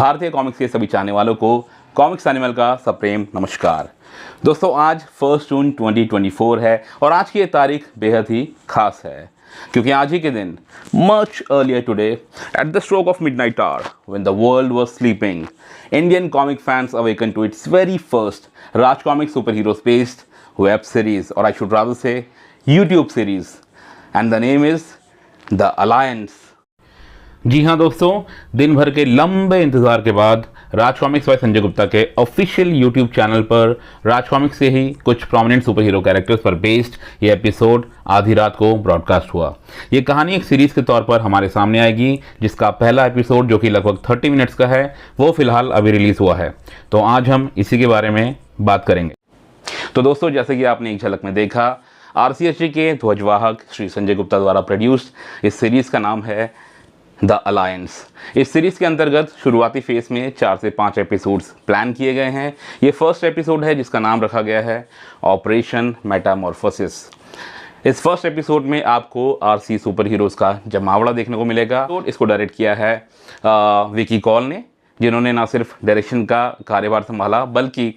भारतीय कॉमिक्स के सभी चाहने वालों को कॉमिक्स एनिमल का सप्रेम नमस्कार। दोस्तों, आज 1 जून 2024 है और आज की ये तारीख बेहद ही खास है क्योंकि आज ही के दिन much earlier today at the stroke of midnight hour when the world was sleeping, Indian comic fans awaken to its very first Raj comic superheroes based web series, और I should rather say YouTube series, and the name is the alliance. जी हाँ दोस्तों, दिन भर के लंबे इंतजार के बाद राज कॉमिक्स बाय संजय गुप्ता के ऑफिशियल यूट्यूब चैनल पर राज कॉमिक्स से ही कुछ प्रोमिनेंट सुपर हीरो कैरेक्टर्स पर बेस्ड ये एपिसोड आधी रात को ब्रॉडकास्ट हुआ। ये कहानी एक सीरीज के तौर पर हमारे सामने आएगी, जिसका पहला एपिसोड जो कि लगभग 30 मिनट्स का है वो फिलहाल अभी रिलीज हुआ है। तो आज हम इसी के बारे में बात करेंगे। तो दोस्तों, जैसे कि आपने एक झलक में देखा, RCSG के ध्वजवाहक श्री संजय गुप्ता द्वारा प्रोड्यूस्ड इस सीरीज का नाम है द अलायंस। इस सीरीज के अंतर्गत शुरुआती फेज में 4 से 5 एपिसोड्स प्लान किए गए हैं। ये फर्स्ट एपिसोड है जिसका नाम रखा गया है ऑपरेशन मेटामॉर्फोसिस। इस फर्स्ट एपिसोड में आपको RC सुपर हीरोज़ का जमावड़ा देखने को मिलेगा। तो इसको डायरेक्ट किया है विकी कौल ने, जिन्होंने ना सिर्फ डायरेक्शन का कार्यभार संभाला बल्कि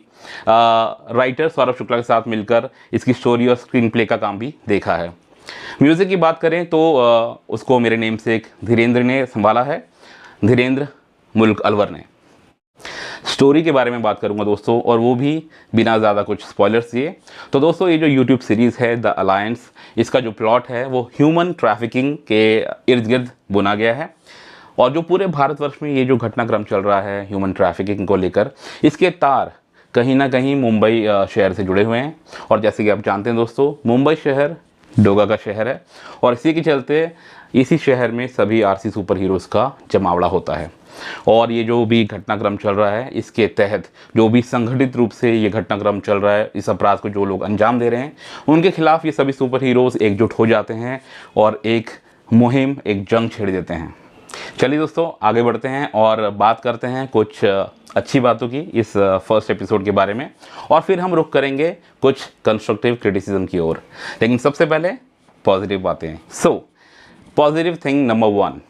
राइटर सौरभ शुक्ला के साथ मिलकर इसकी स्टोरी और स्क्रीन प्ले का काम भी देखा है। म्यूज़िक की बात करें तो उसको मेरे नेम से एक धीरेन्द्र ने संभाला है, धीरेन्द्र मुल्क अलवर ने। स्टोरी के बारे में बात करूंगा दोस्तों, और वो भी बिना ज़्यादा कुछ स्पॉयलर्स दिए। तो दोस्तों, ये जो यूट्यूब सीरीज़ है द अलायंस, इसका जो प्लॉट है वो ह्यूमन ट्रैफिकिंग के इर्द गिर्द बुना गया है। और जो पूरे भारतवर्ष में ये जो घटनाक्रम चल रहा है ह्यूमन ट्रैफिकिंग को लेकर, इसके तार कहीं ना कहीं मुंबई शहर से जुड़े हुए हैं। और जैसे कि आप जानते हैं दोस्तों, मुंबई शहर डोगा का शहर है और इसी के चलते इसी शहर में सभी RC सुपर हीरोज़ का जमावड़ा होता है। और ये जो भी घटनाक्रम चल रहा है, इसके तहत जो भी संगठित रूप से ये घटनाक्रम चल रहा है, इस अपराध को जो लोग अंजाम दे रहे हैं, उनके खिलाफ ये सभी सुपर हीरोज़ एकजुट हो जाते हैं और एक मुहिम, एक जंग छेड़ देते हैं। चलिए दोस्तों, आगे बढ़ते हैं और बात करते हैं कुछ अच्छी बातों की इस फर्स्ट एपिसोड के बारे में, और फिर हम रुख करेंगे कुछ कंस्ट्रक्टिव क्रिटिसिज्म की ओर। लेकिन सबसे पहले पॉजिटिव बातें। पॉजिटिव थिंग नंबर 1,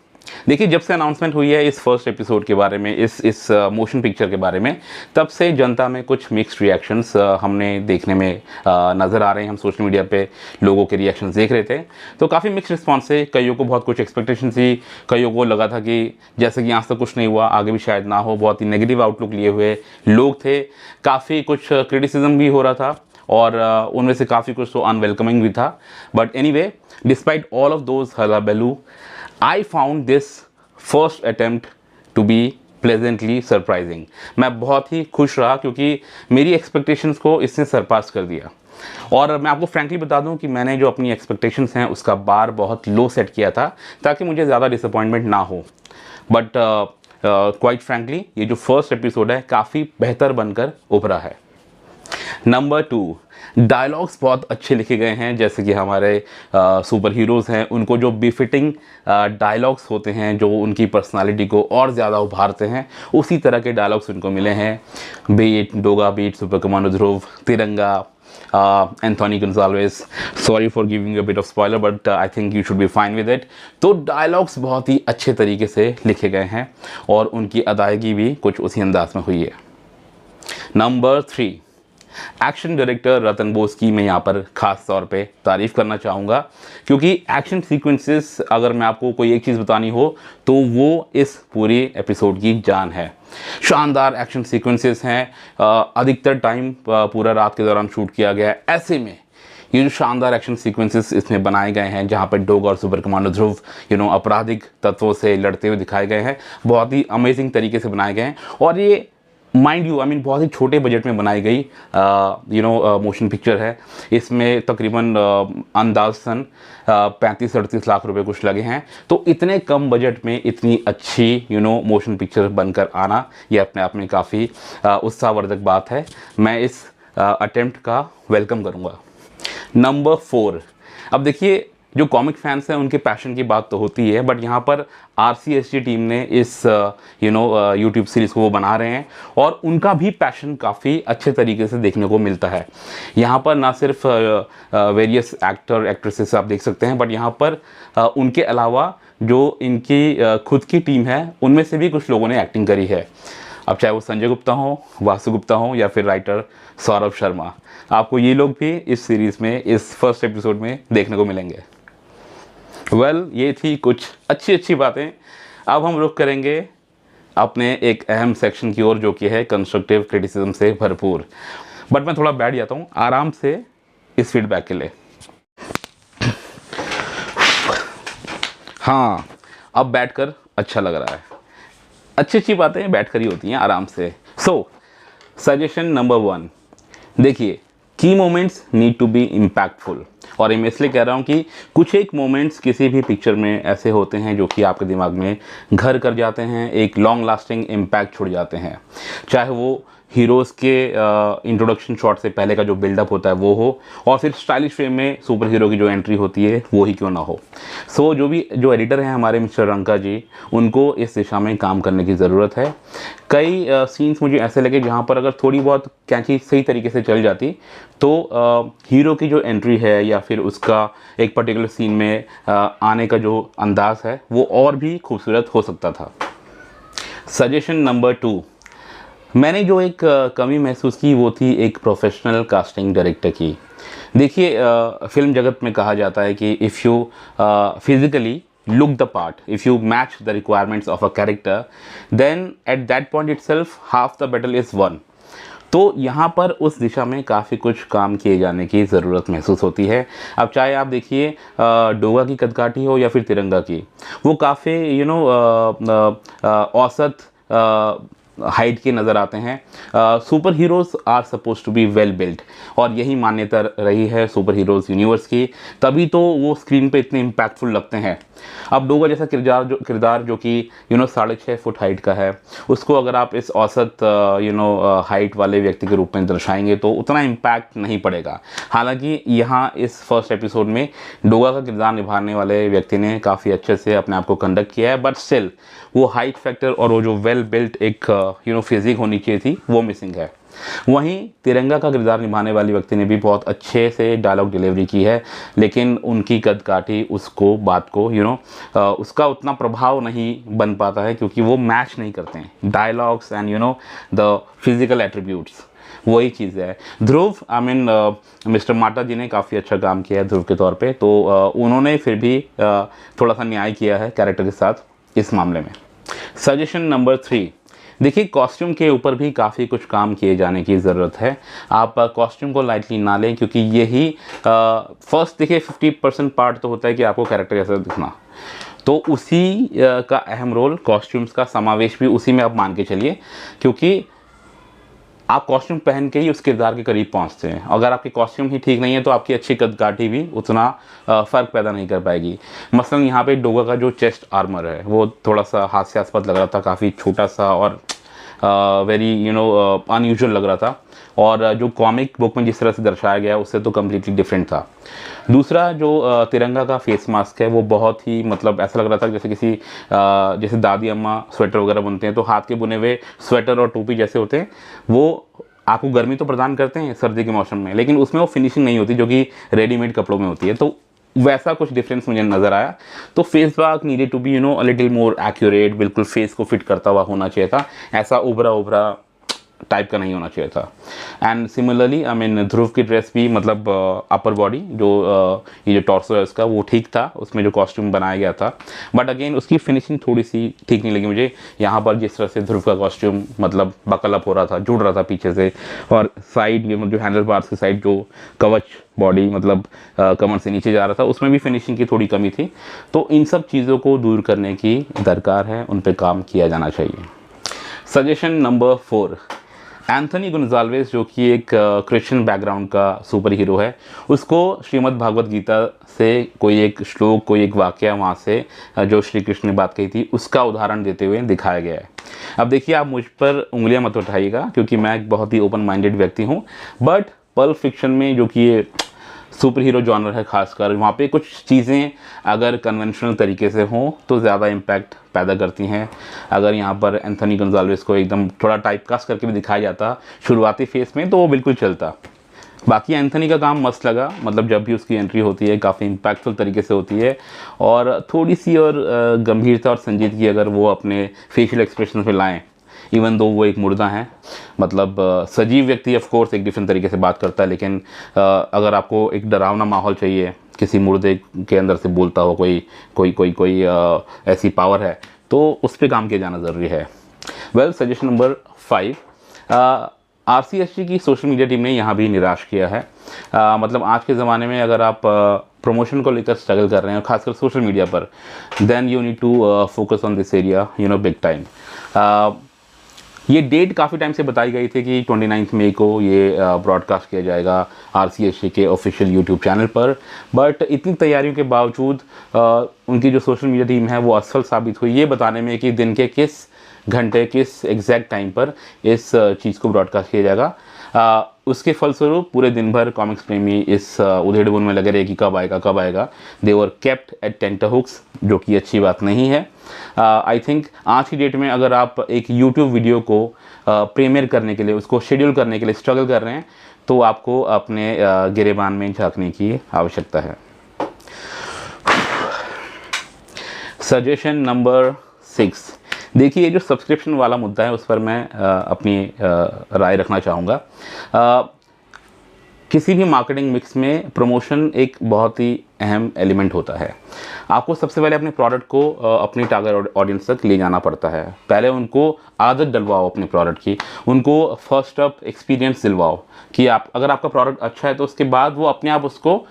देखिए, जब से अनाउंसमेंट हुई है इस फर्स्ट एपिसोड के बारे में, इस मोशन पिक्चर के बारे में, तब से जनता में कुछ मिक्स्ड रिएक्शंस हमने देखने में नज़र आ रहे हैं। हम सोशल मीडिया पे लोगों के रिएक्शंस देख रहे थे, तो काफ़ी मिक्स्ड रिस्पॉन्स है। कईयों को बहुत कुछ एक्सपेक्टेशन थी, कईयों को लगा था कि जैसे कि आज तक कुछ नहीं हुआ, आगे भी शायद ना हो। बहुत ही नेगेटिव आउटलुक लिए हुए लोग थे, काफ़ी कुछ क्रिटिसिज्म भी हो रहा था, और उनमें से काफ़ी कुछ तो अनवेलकमिंग भी था। But anyway, despite all of those hullabaloo, I found this first attempt to be pleasantly surprising। मैं बहुत ही खुश रहा क्योंकि मेरी एक्सपेक्टेशंस को इसने सरपास कर दिया। और मैं आपको फ्रैंकली बता दूं कि मैंने जो अपनी एक्सपेक्टेशंस हैं उसका बार बहुत लो सेट किया था ताकि मुझे ज़्यादा डिसअपॉइंटमेंट ना हो। बट क्वाइट फ्रैंकली ये जो फर्स्ट एपिसोड है काफ़ी बेहतर बनकर उभरा है। नंबर 2, डायलॉग्स बहुत अच्छे लिखे गए हैं। जैसे कि हमारे सुपर हीरोज़ हैं, उनको जो बिफिटिंग डायलॉग्स होते हैं, जो उनकी पर्सनालिटी को और ज़्यादा उभारते हैं, उसी तरह के डायलॉग्स उनको मिले हैं। Beat Doga, beat super commando ध्रुव, तिरंगा, Anthony Gonsalves. Sorry for giving a bit of spoiler, but I think you should be fine with it. तो डायलॉग्स बहुत ही अच्छे तरीके से लिखे गए हैं और उनकी अदायगी भी कुछ उसी अंदाज में हुई है। नंबर 3, एक्शन डायरेक्टर रतन बोस की मैं यहाँ पर ख़ास तौर पे तारीफ़ करना चाहूँगा, क्योंकि एक्शन सीक्वेंसेस, अगर मैं आपको कोई एक चीज़ बतानी हो तो वो इस पूरे एपिसोड की जान है। शानदार एक्शन सीक्वेंसेस हैं, अधिकतर टाइम पूरा रात के दौरान शूट किया गया है। ऐसे में ये जो शानदार एक्शन सीक्वेंसेस इसमें बनाए गए हैं, जहाँ पर डोग और सुपर कमांडो ध्रुव आपराधिक तत्वों से लड़ते हुए दिखाए गए हैं, बहुत ही अमेजिंग तरीके से बनाए गए हैं। और ये माइंड यू, बहुत ही छोटे बजट में बनाई गई मोशन पिक्चर है। इसमें तकरीबन अंदाज़न 35-38 लाख रुपए कुछ लगे हैं। तो इतने कम बजट में इतनी अच्छी मोशन पिक्चर बनकर आना, ये अपने आप में काफ़ी उत्साहवर्धक बात है। मैं इस अटेम्प्ट का वेलकम करूँगा। नंबर 4, अब देखिए, जो कॉमिक फैंस हैं उनके पैशन की बात तो होती है, बट यहाँ पर RCSG टीम ने इस यूट्यूब सीरीज़ को वो बना रहे हैं और उनका भी पैशन काफ़ी अच्छे तरीके से देखने को मिलता है। यहाँ पर ना सिर्फ वेरियस एक्टर एक्ट्रेसेस आप देख सकते हैं, बट यहाँ पर उनके अलावा जो इनकी खुद की टीम है उनमें से भी कुछ लोगों ने एक्टिंग करी है। अब चाहे वो संजय गुप्ता हो, वासु गुप्ता हो या फिर राइटर सौरभ शर्मा, आपको ये लोग भी इस सीरीज़ में इस फर्स्ट एपिसोड में देखने को मिलेंगे। ये थी कुछ अच्छी बातें। अब हम रुख करेंगे अपने एक अहम सेक्शन की ओर, जो कि है कंस्ट्रक्टिव क्रिटिसिज्म से भरपूर। बट मैं थोड़ा बैठ जाता हूँ आराम से इस फीडबैक के लिए। हाँ, अब बैठकर अच्छा लग रहा है। अच्छी बातें बैठकर ही होती हैं आराम से। सजेशन नंबर 1, देखिए, key moments need to be impactful. और मैं इसलिए कह रहा हूँ कि कुछ एक मोमेंट्स किसी भी पिक्चर में ऐसे होते हैं जो कि आपके दिमाग में घर कर जाते हैं, एक लॉन्ग लास्टिंग इम्पैक्ट छोड़ जाते हैं। चाहे वो हीरोज़ के इंट्रोडक्शन शॉट से पहले का जो बिल्डअप होता है वो हो, और फिर स्टाइलिश फ्रेम में सुपर हीरो की जो एंट्री होती है वो ही क्यों ना हो। जो एडिटर हैं हमारे मिस्टर रंका जी, उनको इस दिशा में काम करने की ज़रूरत है। कई सीन्स मुझे ऐसे लगे जहाँ पर अगर थोड़ी बहुत कैंची सही तरीके से चल जाती तो हीरो की जो एंट्री है या फिर उसका एक पर्टिकुलर सीन में आने का जो अंदाज है वो और भी खूबसूरत हो सकता था। सजेशन नंबर 2, मैंने जो एक कमी महसूस की वो थी एक प्रोफेशनल कास्टिंग डायरेक्टर की। देखिए, फिल्म जगत में कहा जाता है कि if you physically look the part, if you match the requirements of a character, then at that point itself half the battle is won। तो यहाँ पर उस दिशा में काफ़ी कुछ काम किए जाने की ज़रूरत महसूस होती है। अब चाहे आप देखिए डोगा की कदकाठी हो या फिर तिरंगा की, वो काफ़ी औसत हाइट के नज़र आते हैं। Superheroes are suppose to be well built, और यही मान्यता रही है सुपर हीरोज़ यूनिवर्स की, तभी तो वो स्क्रीन पे इतने इम्पैक्टफुल लगते हैं। अब डोगा जैसा किरदार जो कि 6.5 फुट हाइट का है, उसको अगर आप इस औसत हाइट वाले व्यक्ति के रूप में दर्शाएंगे तो उतना इम्पैक्ट नहीं पड़ेगा। हालांकि यहाँ इस फर्स्ट एपिसोड में डोगा का किरदार निभाने वाले व्यक्ति ने काफ़ी अच्छे से अपने आप को कंडक्ट किया है, बट स्टिल वो हाइट फैक्टर और वो जो वेल बिल्ट एक फिजिक होनी चाहिए थी वो मिसिंग है। वहीं तिरंगा का किरदार निभाने वाली व्यक्ति ने भी बहुत अच्छे से डायलॉग डिलीवरी की है, लेकिन उनकी कद काठी उसको बात को उसका उतना प्रभाव नहीं बन पाता है, क्योंकि वो मैच नहीं करते हैं dialogues and the physical attributes. वही चीज़ है। ध्रुव मिस्टर माटा जी ने काफ़ी अच्छा काम किया है ध्रुव के तौर पे, तो उन्होंने फिर भी थोड़ा सा न्याय किया है कैरेक्टर के साथ इस मामले में। सजेशन नंबर 3, देखिए, कॉस्ट्यूम के ऊपर भी काफ़ी कुछ काम किए जाने की ज़रूरत है। आप कॉस्ट्यूम को लाइटली ना लें, क्योंकि यही फर्स्ट देखिए 50% पार्ट तो होता है कि आपको कैरेक्टर जैसा दिखना, तो उसी का अहम रोल कॉस्ट्यूम्स का समावेश भी उसी में आप मान के चलिए, क्योंकि आप कॉस्ट्यूम पहन के ही उस किरदार के करीब पहुंचते हैं। अगर आपके कॉस्ट्यूम ही ठीक नहीं है तो आपकी अच्छी कदकाठी भी उतना फ़र्क पैदा नहीं कर पाएगी। मसलन यहाँ पे डोगा का जो चेस्ट आर्मर है वो थोड़ा सा हास्यास्पद लग रहा था, काफ़ी छोटा सा और वेरी अनयूजुअल लग रहा था, और जो कॉमिक बुक में जिस तरह से दर्शाया गया उससे तो कम्प्लीटली डिफरेंट था। दूसरा जो तिरंगा का फेस मास्क है वो बहुत ही ऐसा लग रहा था जैसे किसी जैसे दादी अम्मा स्वेटर वगैरह बुनते हैं तो हाथ के बुने हुए स्वेटर और टोपी जैसे होते हैं, वो आपको गर्मी तो प्रदान करते हैं सर्दी के मौसम में, लेकिन उसमें वो फिनिशिंग नहीं होती जो कि रेडीमेड कपड़ों में होती है। तो वैसा कुछ डिफरेंस मुझे नज़र आया। तो face mask needed to be a little more accurate, बिल्कुल फेस को फिट करता हुआ होना चाहिए था, ऐसा उभरा टाइप का नहीं होना चाहिए था। एंड सिमिलरली ध्रुव की ड्रेस भी अपर बॉडी ये जो टॉर्सो है उसका वो ठीक था, उसमें जो कॉस्ट्यूम बनाया गया था, बट अगेन उसकी फिनिशिंग थोड़ी सी ठीक नहीं लगी मुझे। यहाँ पर जिस तरह से ध्रुव का कॉस्ट्यूम बकल अप हो रहा था, जुड़ रहा था पीछे से, और साइड जो हैंडल बार्स की साइड जो कवच बॉडी कमर से नीचे जा रहा था, उसमें भी फिनिशिंग की थोड़ी कमी थी। तो इन सब चीज़ों को दूर करने की दरकार है, उन पर काम किया जाना चाहिए। सजेशन नंबर 4, एंथनी गोन्जाल्वेस जो कि एक क्रिश्चियन बैकग्राउंड का सुपर हीरो है, उसको श्रीमद् भागवत गीता से कोई एक श्लोक, कोई एक वाक्य वहाँ से जो श्री कृष्ण ने बात कही थी उसका उदाहरण देते हुए दिखाया गया है। अब देखिए, आप मुझ पर उंगलियां मत उठाइएगा क्योंकि मैं एक बहुत ही ओपन माइंडेड व्यक्ति हूँ, बट पल्प फिक्शन में जो कि ये सुपर हीरो जॉनर है खासकर, वहाँ पे कुछ चीज़ें अगर कन्वेंशनल तरीके से हों तो ज़्यादा इम्पैक्ट पैदा करती हैं। अगर यहाँ पर एंथनी गोन्जाल्वेस को एकदम थोड़ा टाइपकास्ट करके भी दिखाया जाता शुरुआती फेस में तो वो बिल्कुल चलता, बाकी एंथनी का काम मस्त लगा, मतलब जब भी उसकी एंट्री होती है काफ़ी इम्पैक्टफुल तरीके से होती है, और थोड़ी सी और गंभीरता और संजीदगी अगर वो अपने फेशियल एक्सप्रेशन में लाएं, इवन दो वो एक मुर्दा है, मतलब सजीव व्यक्ति ऑफ कोर्स एक डिफरेंट तरीके से बात करता है, लेकिन अगर आपको एक डरावना माहौल चाहिए, किसी मुर्दे के अंदर से बोलता हो कोई ऐसी पावर है, तो उस पर काम किया जाना ज़रूरी है। वेल, सजेशन नंबर 5, RCSG की सोशल मीडिया टीम ने यहाँ भी निराश किया है। मतलब आज के ज़माने में अगर आप प्रमोशन को लेकर स्ट्रगल कर रहे हैं, खासकर सोशल मीडिया पर, then you need to focus on this area big time. ये डेट काफ़ी टाइम से बताई गई थी कि 29 मई को ये ब्रॉडकास्ट किया जाएगा RCSG के ऑफिशियल यूट्यूब चैनल पर, बट इतनी तैयारियों के बावजूद उनकी जो सोशल मीडिया टीम है वो असफल साबित हुई ये बताने में कि दिन के किस घंटे किस एग्जैक्ट टाइम पर इस चीज़ को ब्रॉडकास्ट किया जाएगा। उसके फलस्वरूप पूरे दिन भर कॉमिक्स प्रेमी इस उधेड़-बुन में लगे रहे कि कब आएगा। दे वर केप्ट एट टेंटरहुक्स, जो कि अच्छी बात नहीं है। आई थिंक आज की डेट में अगर आप एक यूट्यूब वीडियो को प्रीमियर करने के लिए, उसको शेड्यूल करने के लिए स्ट्रगल कर रहे हैं, तो आपको अपने गिरेबान में झांकने की आवश्यकता है। सजेशन नंबर 6, देखिए ये जो सब्सक्रिप्शन वाला मुद्दा है उस पर मैं अपनी राय रखना चाहूँगा। किसी भी मार्केटिंग मिक्स में प्रमोशन एक बहुत ही अहम एलिमेंट होता है। आपको सबसे पहले अपने प्रोडक्ट को अपनी टारगेट ऑडियंस तक ले जाना पड़ता है। पहले उनको आदत डलवाओ अपने प्रोडक्ट की, उनको फर्स्ट अप एक्सपीरियंस दिलवाओ कि आप अगर आपका प्रोडक्ट अच्छा है तो उसके बाद वो अपने आप उसको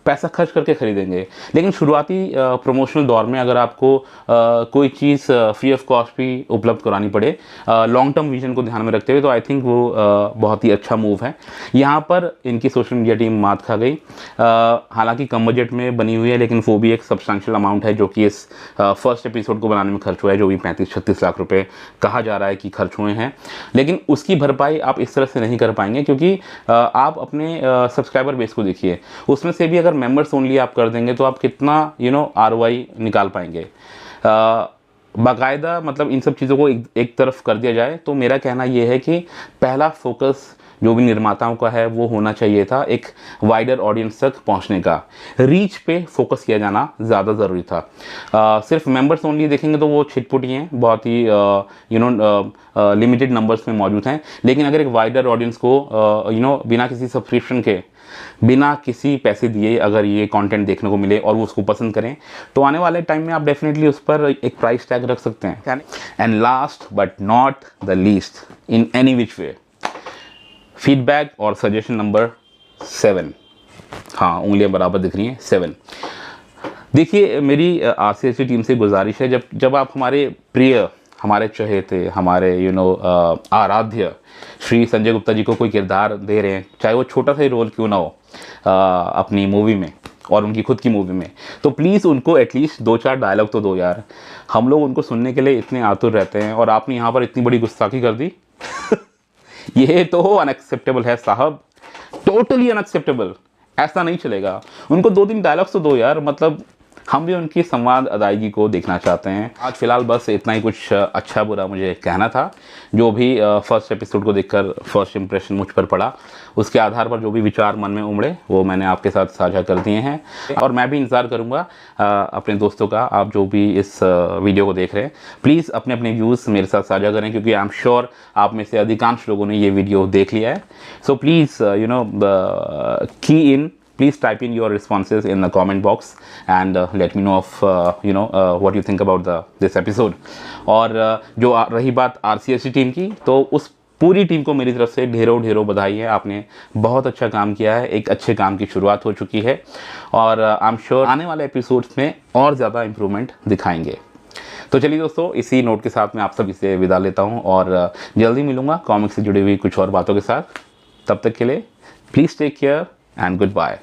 पैसा खर्च करके खरीदेंगे। लेकिन शुरुआती प्रमोशनल दौर में अगर आपको कोई चीज़ फ्री ऑफ कॉस्ट भी उपलब्ध करानी पड़े लॉन्ग टर्म विजन को ध्यान में रखते हुए, तो आई थिंक वो बहुत ही अच्छा मूव है। यहाँ पर इनकी सोशल मीडिया टीम मात खा गई। हालांकि कम बजट में बनी हुई है, लेकिन वो भी एक सब्सटेंशियल अमाउंट है जो कि इस फर्स्ट एपिसोड को बनाने में खर्च हुआ है, जो भी 35-36 लाख रुपये कहा जा रहा है कि खर्च हुए हैं। लेकिन उसकी भरपाई आप इस तरह से नहीं कर पाएंगे, क्योंकि आप अपने सब्सक्राइबर बेस को देखिए, उसमें से भी अगर मेंबर्स ओनली आप कर देंगे तो आप कितना ROI निकाल पाएंगे। बाकायदा मतलब इन सब चीज़ों को एक तरफ कर दिया जाए तो मेरा कहना यह है कि पहला फोकस जो भी निर्माताओं का है वो होना चाहिए था एक वाइडर ऑडियंस तक पहुंचने का। रीच पे फोकस किया जाना ज़्यादा ज़रूरी था। सिर्फ मेंबर्स ओनली देखेंगे तो वो छिटपुटी हैं, बहुत ही लिमिटेड नंबर्स में मौजूद हैं। लेकिन अगर एक वाइडर ऑडियंस को बिना किसी सब्सक्रिप्शन के, बिना किसी पैसे दिए अगर ये कंटेंट देखने को मिले और वो उसको पसंद करें, तो आने वाले टाइम में आप डेफिनेटली उस पर एक प्राइस टैग रख सकते हैं। And last but not the least in any which way, feedback और सजेशन नंबर 7, हाँ उंगलियां बराबर दिख रही हैं, 7। देखिए मेरी RCSG टीम से गुजारिश है, जब आप हमारे प्रिय, हमारे चहेते, हमारे आराध्य श्री संजय गुप्ता जी को कोई किरदार दे रहे हैं, चाहे वो छोटा सा ही रोल क्यों ना हो अपनी मूवी में और उनकी खुद की मूवी में, तो प्लीज़ उनको एटलीस्ट 2-4 डायलॉग तो दो यार। हम लोग उनको सुनने के लिए इतने आतुर रहते हैं और आपने यहाँ पर इतनी बड़ी गुस्ताखी कर दी। ये तो अनएक्सेप्टेबल है साहब, टोटली अनएक्सेप्टेबल। ऐसा नहीं चलेगा, उनको 2-3 डायलॉग्स तो दो यार, मतलब हम भी उनकी संवाद अदायगी को देखना चाहते हैं। आज फिलहाल बस इतना ही कुछ अच्छा बुरा मुझे कहना था। जो भी फर्स्ट एपिसोड को देखकर फर्स्ट इंप्रेशन मुझ पर पड़ा, उसके आधार पर जो भी विचार मन में उमड़े वो मैंने आपके साथ साझा कर दिए हैं। और मैं भी इंतज़ार करूँगा अपने दोस्तों का, आप जो भी इस वीडियो को देख रहे हैं, प्लीज़ अपने अपने व्यूज़ मेरे साथ साझा करें, क्योंकि आई एम श्योर आप में से अधिकांश लोगों ने ये वीडियो देख लिया है। So please please type in your responses in the comment box and let me know of what you think about this episode। और जो रही बात RCSG टीम की, तो उस पूरी टीम को मेरी तरफ से ढेरों बधाई है। आपने बहुत अच्छा काम किया है, एक अच्छे काम की शुरुआत हो चुकी है और आई एम श्योर आने वाले एपिसोड्स में और ज़्यादा इम्प्रूवमेंट दिखाएंगे। तो चलिए दोस्तों, इसी नोट के साथ मैं आप सभी से विदा लेता हूँ और जल्दी मिलूँगा कॉमिक्स से जुड़ी हुई कुछ और बातों के साथ। तब तक के लिए please take care and goodbye।